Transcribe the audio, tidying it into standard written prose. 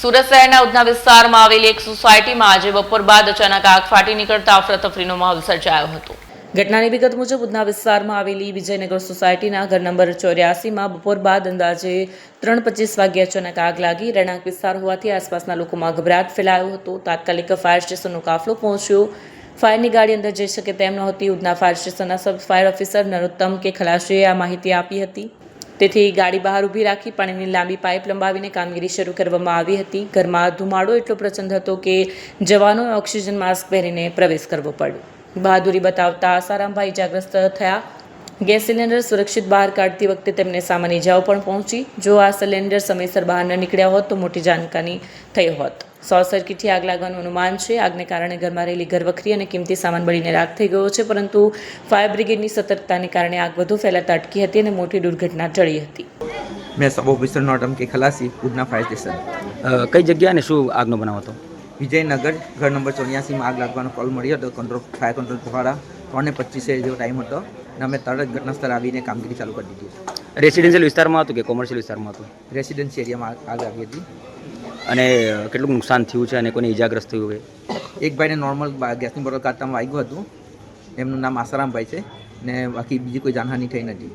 સુરત શહેરના ઉધના વિસ્તારમાં આવેલી એક સોસાયટીમાં આજે બપોર બાદ અચાનક આગ ફાટી નીકળતા અફરાતફરીનો માહોલ સર્જાયો હતો. ઘટનાની વિગત મુજબ ઉધના વિસ્તારમાં આવેલી વિજયનગર સોસાયટીના ઘર નંબર 84માં બપોર બાદ અંદાજે 3:25 વાગ્યે અચાનક આગ લાગી. રહેણાંક વિસ્તાર હોવાથી આસપાસના લોકોમાં ગભરાટ ફેલાયો હતો. તાત્કાલિક ફાયર સ્ટેશનનો કાફલો પહોંચ્યો. ફાયરની ગાડી અંદર જઈ શકે તેમ નહોતી. ઉધના ફાયર સ્ટેશનના સબ ફાયર ઓફિસર નરોત્તમ કે ખલાસીએ આ માહિતી આપી હતી. તેથી ગાડી બહાર ઊભી રાખી પાણીની લાંબી પાઇપ લંબાવીને કામગીરી શરૂ કરવામાં આવી હતી. ઘરમાં ધુમાડો એટલો પ્રચંડ હતો કે જવાનોએ ઓક્સિજન માસ્ક પહેરીને પ્રવેશ કરવો પડ્યો. બહાદુરી બતાવતા આસારામભાઈ ઇજાગ્રસ્ત થયા. ગેસ સિલિન્ડર સુરક્ષિત બહાર કાઢતી વખતે તેમને સામાન્ય ઇજાઓ પણ પહોંચી. જો આ સિલિન્ડર સમયસર બહાર ન નીકળ્યા હોત તો મોટી જાનહાની થઈ હોત. શોર્ટ સર્કિટથી આગ લાગવાનું અનુમાન છે. આગને કારણે ઘરમાં રહેલી ઘરવખરી અને કિંમતી સામાન બળીને રાખ થઈ ગયો છે, પરંતુ ફાયર બ્રિગેડની સતર્કતાને કારણે આગ વધુ ફેલાતા અટકી હતી અને મોટી દુર્ઘટના ટળી હતી. મેં સબ ઓફિસર નોટમ કે ખલાસી ઉધના ફાયર સ્ટેશન. કઈ જગ્યા અને શું આગનો બનાવ હતો? વિજયનગર ઘર નંબર 84માં આગ લાગવાનો કોલ મળ્યો હતો. ફાયર કંટ્રોલ દ્વારા 3:25 જેવો ટાઈમ હતો અને અમે તરત જ ઘટના સ્થળે આવીને કામગીરી ચાલુ કરી દીધી. રેસિડેન્શિયલ વિસ્તારમાં હતું કે કોમર્શિયલ વિસ્તારમાં હતું? રેસિડેન્સી એરિયામાં આગ આવી હતી અને કેટલું નુકસાન થયું છે અને કોઈને ઇજાગ્રસ્ત થયું હોય? એક ભાઈને નોર્મલ ગેસની બોટલ કાઢવામાં વાગ્યું હતું. એમનું નામ આસારામભાઈ છે ને બાકી બીજી કોઈ જાનહાની થઈ નથી.